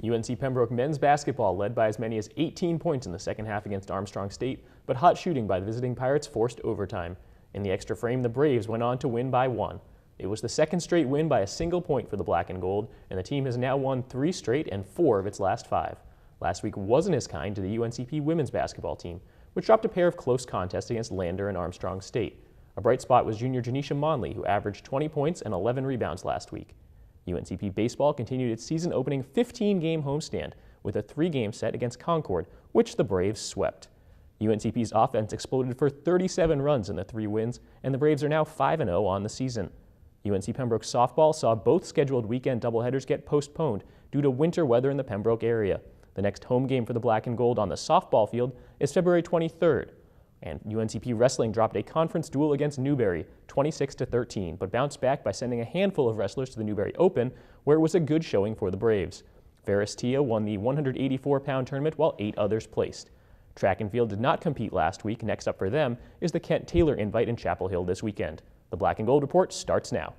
UNC Pembroke men's basketball led by as many as 18 points in the second half against Armstrong State, but hot shooting by the visiting Pirates forced overtime. In the extra frame, the Braves went on to win by 1. It was the second straight win by a single point for the Black and Gold, and the team has now won 3 straight and 4 of its last 5. Last week wasn't as kind to the UNCP women's basketball team, which dropped a pair of close contests against Lander and Armstrong State. A bright spot was junior Janisha Monley, who averaged 20 points and 11 rebounds last week. UNCP baseball continued its season-opening 15-game homestand with a 3-game set against Concord, which the Braves swept. UNCP's offense exploded for 37 runs in the 3 wins, and the Braves are now 5-0 on the season. UNC Pembroke softball saw both scheduled weekend doubleheaders get postponed due to winter weather in the Pembroke area. The next home game for the Black and Gold on the softball field is February 23rd. And UNCP wrestling dropped a conference duel against Newberry, 26-13, but bounced back by sending a handful of wrestlers to the Newberry Open, where it was a good showing for the Braves. Ferris Tia won the 184-pound tournament while 8 others placed. Track and field did not compete last week. Next up for them is the Kent Taylor Invite in Chapel Hill this weekend. The Black and Gold Report starts now.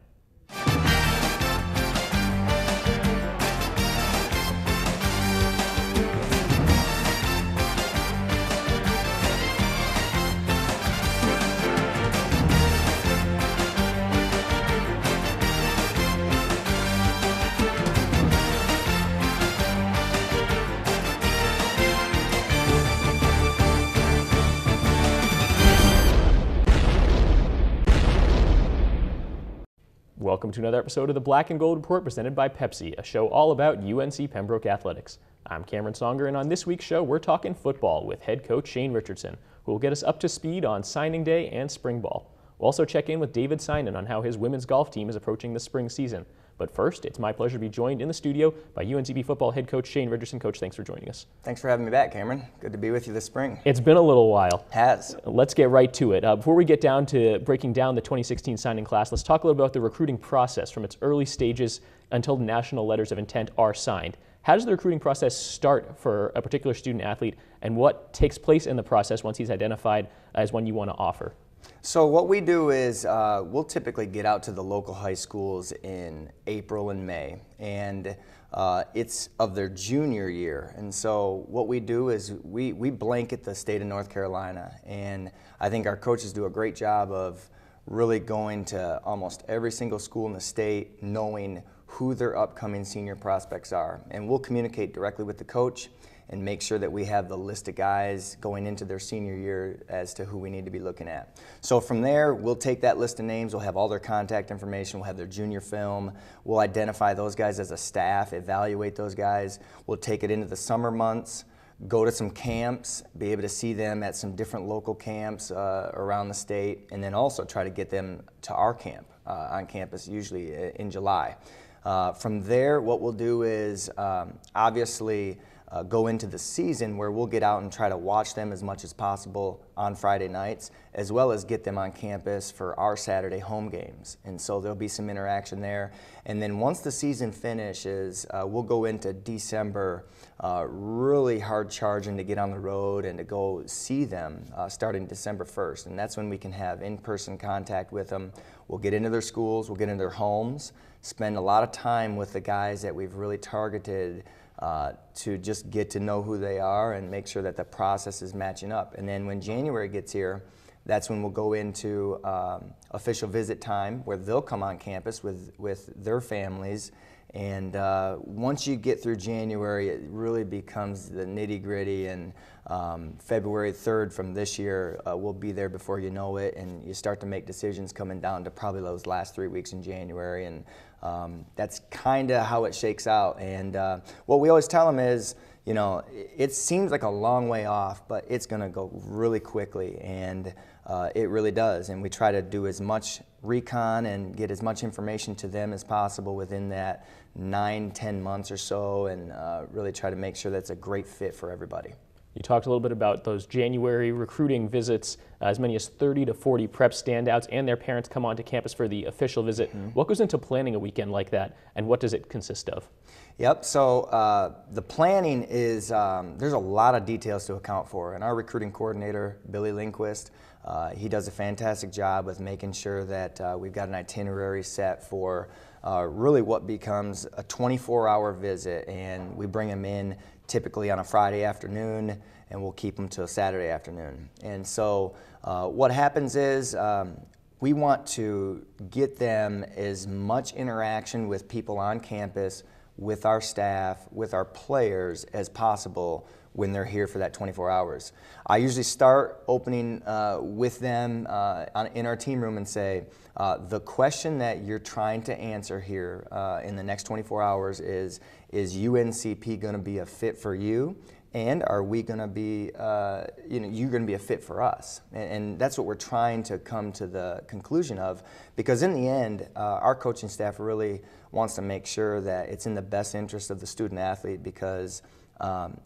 Welcome to another episode of the Black and Gold Report presented by Pepsi, a show all about UNC Pembroke athletics. I'm Cameron Songer, and on this week's show, we're talking football with head coach Shane Richardson, who will get us up to speed on signing day and spring ball. We'll also check in with David Sinan on how his women's golf team is approaching the spring season. But first, it's my pleasure to be joined in the studio by UNCP football head coach Shane Richardson. Coach, thanks for joining us. Thanks for having me back, Cameron. Good to be with you this spring. It's been a little while. Has. Let's get right to it. Before we get down to breaking down the 2016 signing class, let's talk a little about the recruiting process from its early stages until the national letters of intent are signed. How does the recruiting process start for a particular student athlete, and what takes place in the process once he's identified as one you want to offer? So what we do is we'll typically get out to the local high schools in April and May, and it's of their junior year. And so what we do is we blanket the state of North Carolina, and I think our coaches do a great job of really going to almost every single school in the state, knowing who their upcoming senior prospects are. And we'll communicate directly with the coach and make sure that we have the list of guys going into their senior year as to who we need to be looking at. So from there, we'll take that list of names, we'll have all their contact information, we'll have their junior film, we'll identify those guys as a staff, evaluate those guys, we'll take it into the summer months, go to some camps, be able to see them at some different local camps around the state, and then also try to get them to our camp on campus, usually in July. From there, what we'll do is obviously go into the season where we'll get out and try to watch them as much as possible on Friday nights, as well as get them on campus for our Saturday home games. And so there'll be some interaction there. And then once the season finishes, we'll go into December really hard charging to get on the road and to go see them starting December 1st. And that's when we can have in-person contact with them. We'll get into their schools, we'll get into their homes, spend a lot of time with the guys that we've really targeted to just get to know who they are and make sure that the process is matching up. And then when January gets here, that's when we'll go into official visit time where they'll come on campus with their families. And once you get through January, it really becomes the nitty-gritty, and February 3rd from this year, we'll be there before you know it, and you start to make decisions coming down to probably those last 3 weeks in January, and that's kind of how it shakes out. And what we always tell them is, you know, it seems like a long way off, but it's going to go really quickly, and it really does. And we try to do as much recon and get as much information to them as possible within that 9-10 months or so, and really try to make sure that's a great fit for everybody. You talked a little bit about those January recruiting visits. As many as 30 to 40 prep standouts and their parents come onto campus for the official visit. Mm-hmm. What goes into planning a weekend like that, and what does it consist of? Yep, so the planning is, there's a lot of details to account for, and our recruiting coordinator, Billy Lindquist, he does a fantastic job with making sure that we've got an itinerary set for really what becomes a 24-hour visit, and we bring them in typically on a Friday afternoon, and we'll keep them till Saturday afternoon. And so what happens is we want to get them as much interaction with people on campus, with our staff, with our players as possible when they're here for that 24 hours. I usually start opening with them in our team room and say, the question that you're trying to answer here in the next 24 hours is UNCP going to be a fit for you? And are we going to be, you're going to be a fit for us? And that's what we're trying to come to the conclusion of, because in the end, our coaching staff really wants to make sure that it's in the best interest of the student athlete, because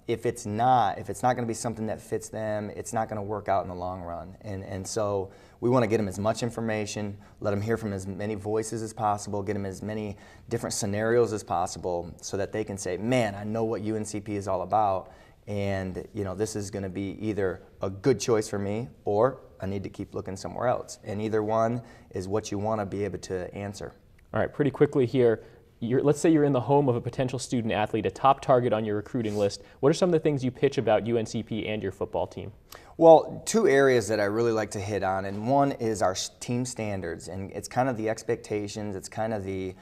if it's not going to be something that fits them, it's not going to work out in the long run. And so we want to get them as much information, let them hear from as many voices as possible, get them as many different scenarios as possible so that they can say, man, I know what UNCP is all about. And this is going to be either a good choice for me, or I need to keep looking somewhere else. And either one is what you want to be able to answer. All right, pretty quickly here, let's say you're in the home of a potential student athlete, a top target on your recruiting list. What are some of the things you pitch about UNCP and your football team? Well, two areas that I really like to hit on, and one is our team standards, and it's kind of the expectations, it's kind of the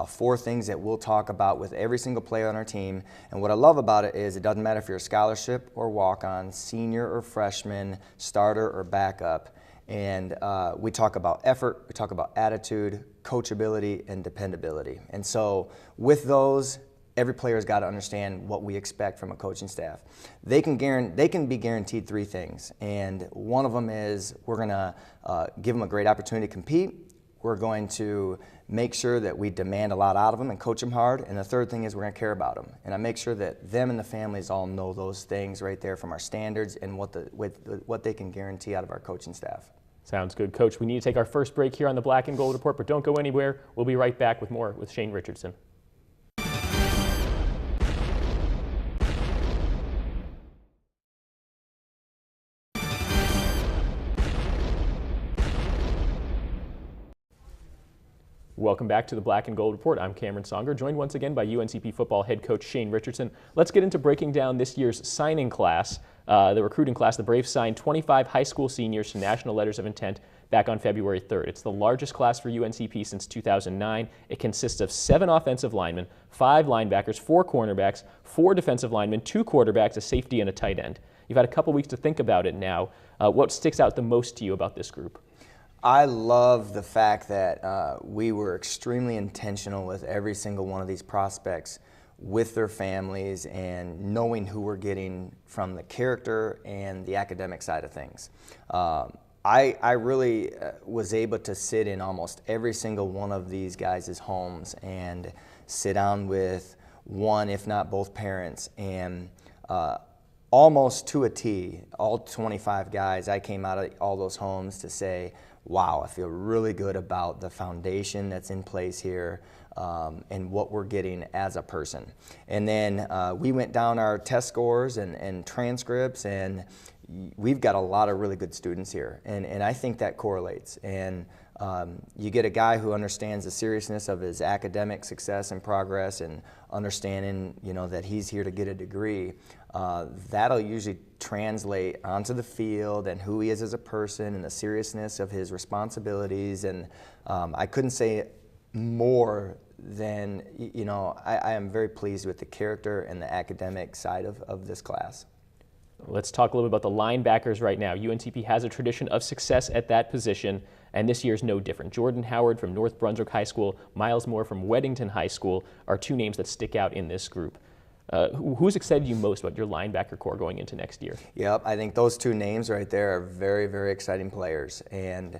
4 things that we'll talk about with every single player on our team. And what I love about it is it doesn't matter if you're a scholarship or walk-on, senior or freshman, starter or backup. And we talk about effort, we talk about attitude, coachability, and dependability. And so with those, every player's got to understand what we expect from a coaching staff. They can be guaranteed 3 things, and one of them is we're going to give them a great opportunity to compete. We're going to make sure that we demand a lot out of them and coach them hard. And the third thing is we're going to care about them. And I make sure that them and the families all know those things right there from our standards and what they can guarantee out of our coaching staff. Sounds good, Coach. We need to take our first break here on the Black and Gold Report, but don't go anywhere. We'll be right back with more with Shane Richardson. Welcome back to the Black and Gold Report. I'm Cameron Songer, joined once again by UNCP football head coach Shane Richardson. Let's get into breaking down this year's signing class, the recruiting class. The Braves signed 25 high school seniors to national letters of intent back on February 3rd. It's the largest class for UNCP since 2009. It consists of 7 offensive linemen, 5 linebackers, 4 cornerbacks, 4 defensive linemen, 2 quarterbacks, a safety, and a tight end. You've had a couple weeks to think about it now. What sticks out the most to you about this group? I love the fact that we were extremely intentional with every single one of these prospects, with their families, and knowing who we're getting from the character and the academic side of things. I really was able to sit in almost every single one of these guys' homes and sit down with one, if not both parents, and almost to a T, all 25 guys, I came out of all those homes to say, wow, I feel really good about the foundation that's in place here and what we're getting as a person. And then we went down our test scores and transcripts, and we've got a lot of really good students here. And I think that correlates. And you get a guy who understands the seriousness of his academic success and progress, and understanding, that he's here to get a degree. That'll usually translate onto the field and who he is as a person and the seriousness of his responsibilities. And I couldn't say more than, I am very pleased with the character and the academic side of this class. Let's talk a little bit about the linebackers right now. UNCP has a tradition of success at that position, and this year's no different. Jordan Howard from North Brunswick High School, Miles Moore from Weddington High School are 2 names that stick out in this group. Who's excited you most about your linebacker core going into next year? Yep, I think those 2 names right there are very, very exciting players. And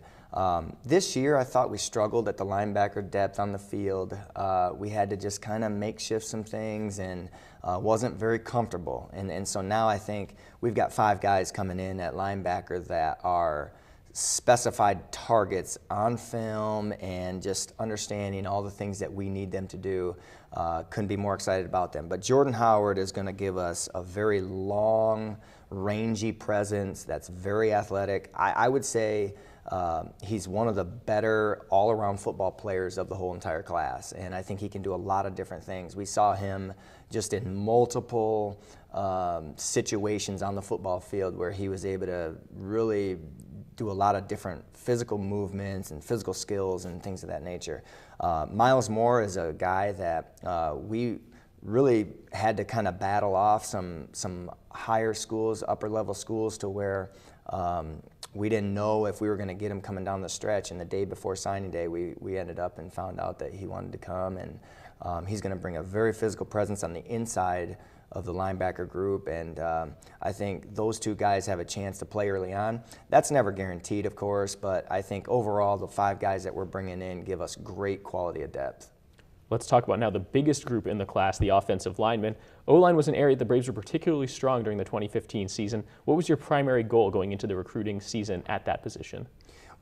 this year I thought we struggled at the linebacker depth on the field. We had to just kind of makeshift some things, and wasn't very comfortable. And so now I think we've got 5 guys coming in at linebacker that are specified targets on film, and just understanding all the things that we need them to do. Couldn't be more excited about them. But Jordan Howard is going to give us a very long, rangy presence that's very athletic. I would say he's one of the better all-around football players of the whole entire class, and I think he can do a lot of different things. We saw him just in multiple situations on the football field where he was able to really do a lot of different physical movements and physical skills and things of that nature. Miles Moore is a guy that we really had to kind of battle off some higher schools, upper level schools, to where we didn't know if we were going to get him coming down the stretch. And the day before signing day, we ended up and found out that he wanted to come, and he's going to bring a very physical presence on the inside of the linebacker group, and I think those two guys have a chance to play early on. That's never guaranteed, of course, but I think overall the 5 guys that we're bringing in give us great quality of depth. Let's talk about now the biggest group in the class, the offensive linemen. O-line was an area the Braves were particularly strong during the 2015 season. What was your primary goal going into the recruiting season at that position?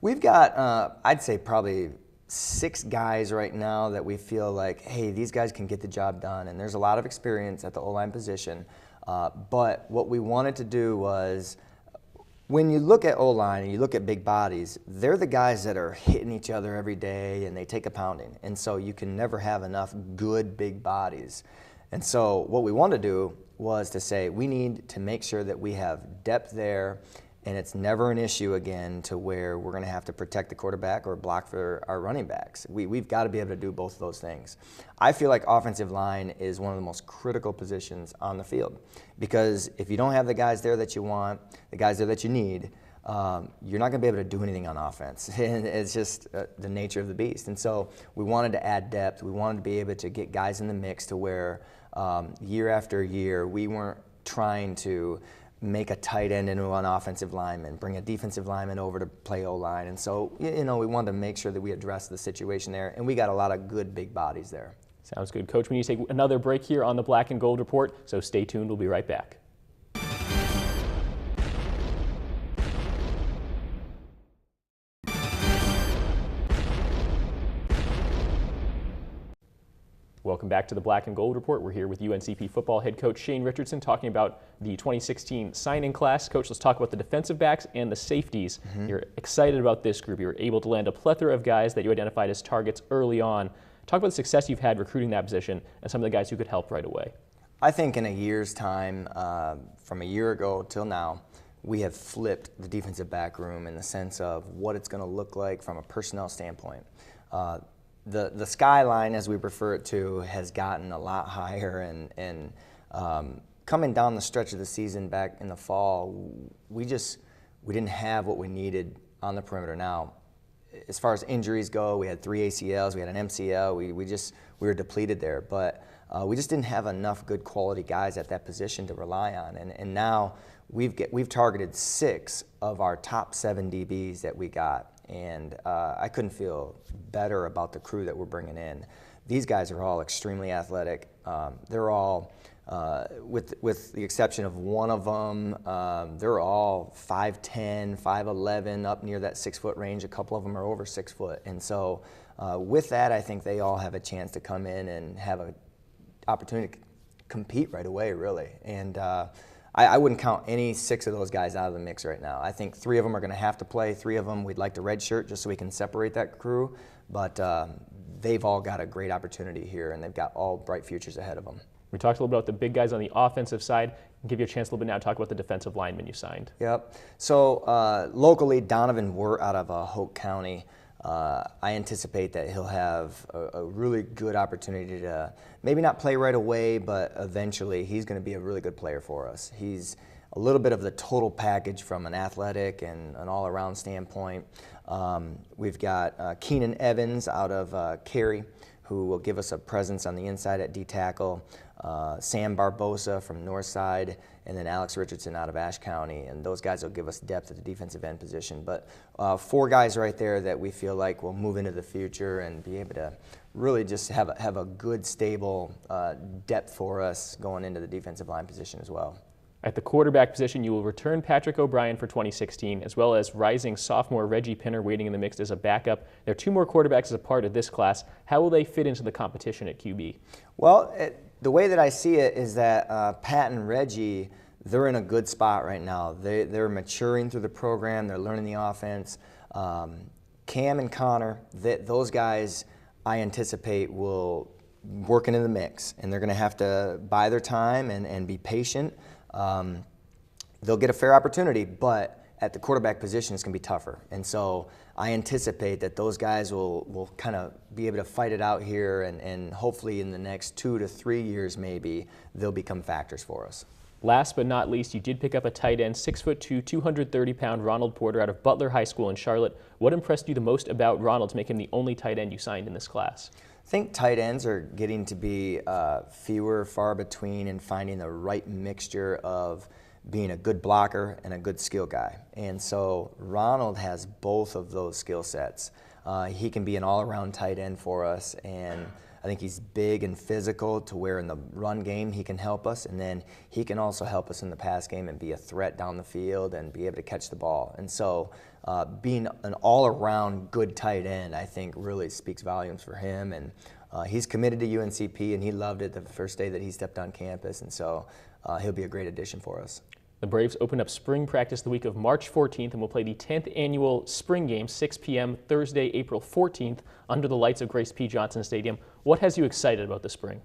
We've got, I'd say probably 6 guys right now that we feel like, hey, these guys can get the job done, and there's a lot of experience at the O-line position. But what we wanted to do was, when you look at O-line and you look at big bodies, they're the guys that are hitting each other every day and they take a pounding. And so you can never have enough good big bodies. And so what we wanted to do was to say we need to make sure that we have depth there, and it's never an issue again to where we're going to have to protect the quarterback or block for our running backs. We've got to be able to do both of those things. I feel like offensive line is one of the most critical positions on the field, because if you don't have the guys there that you want, the guys there that you need, you're not going to be able to do anything on offense. And it's just the nature of the beast. And so we wanted to add depth. We wanted to be able to get guys in the mix to where year after year we weren't trying to make a tight end into an offensive lineman, bring a defensive lineman over to play O-line. And so, we wanted to make sure that we addressed the situation there, and we got a lot of good big bodies there. Sounds good. Coach, we need to take another break here on the Black and Gold Report, so stay tuned. We'll be right back. Welcome back to the Black and Gold Report. We're here with UNCP football head coach Shane Richardson talking about the 2016 signing class. Coach, let's talk about the defensive backs and the safeties. You're excited about this group. You were able to land a plethora of guys that you identified as targets early on. Talk about the success you've had recruiting that position and some of the guys who could help right away. I think in a year's time, from a year ago till now, we have flipped the defensive back room in the sense of what it's going to look like from a personnel standpoint. The skyline, as we refer it to, has gotten a lot higher, and coming down the stretch of the season back in the fall, we didn't have what we needed on the perimeter. Now, as far as injuries go, we had 3 ACLs, we had an MCL, we were depleted there, but we just didn't have enough good quality guys at that position to rely on, and now we've targeted 6 of our top 7 DBs that we got. And I couldn't feel better about the crew that we're bringing in. These guys are all extremely athletic. They're all, with the exception of one of them, they're all 5'10", 5'11", up near that 6-foot range. A couple of them are over 6 foot. And so with that, I think they all have a chance to come in and have an opportunity to compete right away, really. And I wouldn't count any 6 of those guys out of the mix right now. I think 3 of them are going to have to play. 3 of them we'd like to redshirt just so we can separate that crew. But they've all got a great opportunity here, and they've got all bright futures ahead of them. We talked a little bit about the big guys on the offensive side. I'll give you a chance a little bit now to talk about the defensive linemen you signed. Yep. So locally, Donovan Wirt out of Hoke County. I anticipate that he'll have a really good opportunity to maybe not play right away, but eventually he's going to be a really good player for us. He's a little bit of the total package from an athletic and an all-around standpoint. We've got Keenan Evans out of Cary, who will give us a presence on the inside at D-tackle. Sam Barbosa from Northside, and then Alex Richardson out of Ashe County, and those guys will give us depth at the defensive end position. But 4 guys right there that we feel like will move into the future and be able to really just have a good, stable depth for us going into the defensive line position as well. At the quarterback position, you will return Patrick O'Brien for 2016, as well as rising sophomore Reggie Pinner waiting in the mix as a backup. There are 2 more quarterbacks as a part of this class. How will they fit into the competition at QB? Well, the way that I see it is that Pat and Reggie, they're in a good spot right now. They're maturing through the program. They're learning the offense. Cam and Connor, those guys I anticipate will work into the mix, and they're going to have to buy their time and be patient. They'll get a fair opportunity, but at the quarterback position, it's going to be tougher. And so I anticipate that those guys will kind of be able to fight it out here, and hopefully in the next 2 to 3 years maybe, they'll become factors for us. Last but not least, you did pick up a tight end, 6'2", 230-pound Ronald Porter out of Butler High School in Charlotte. What impressed you the most about Ronald to make him the only tight end you signed in this class? I think tight ends are getting to be fewer, far between, and finding the right mixture of being a good blocker and a good skill guy. And so Ronald has both of those skill sets. He can be an all-around tight end for us, and I think he's big and physical to where in the run game he can help us, and then he can also help us in the pass game and be a threat down the field and be able to catch the ball. And so being an all-around good tight end, I think, really speaks volumes for him. And he's committed to UNCP, and he loved it the first day that he stepped on campus, and so he'll be a great addition for us. The Braves opened up spring practice the week of March 14th and will play the 10th annual spring game, 6 p.m. Thursday, April 14th, under the lights of Grace P. Johnson Stadium. What has you excited about the spring?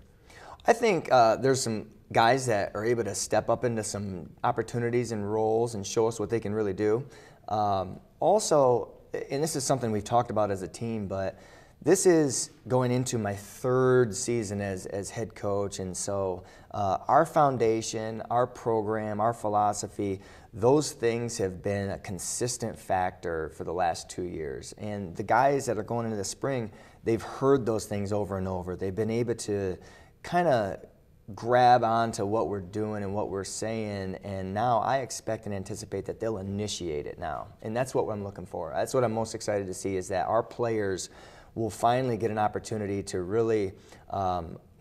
I think there's some guys that are able to step up into some opportunities and roles and show us what they can really do. Also, and this is something we've talked about as a team, but this is going into my 3rd season as head coach, and so our foundation, our program, our philosophy, those things have been a consistent factor for the last 2 years. And the guys that are going into the spring, they've heard those things over and over. They've been able to kind of grab onto what we're doing and what we're saying, and now I expect and anticipate that they'll initiate it now. And that's what I'm looking for. That's what I'm most excited to see, is that our players will finally get an opportunity to really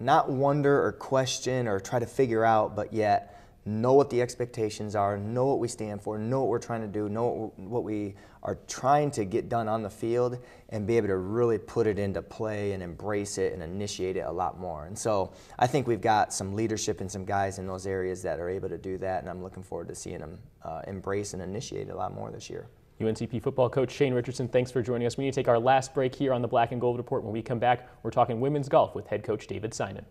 not wonder or question or try to figure out, but yet know what the expectations are, know what we stand for, know what we're trying to do, know what we are trying to get done on the field, and be able to really put it into play and embrace it and initiate it a lot more. And so I think we've got some leadership and some guys in those areas that are able to do that, and I'm looking forward to seeing them embrace and initiate it a lot more this year. UNCP football coach Shane Richardson, thanks for joining us. We need to take our last break here on the Black and Gold Report. When we come back, we're talking women's golf with head coach David Simon.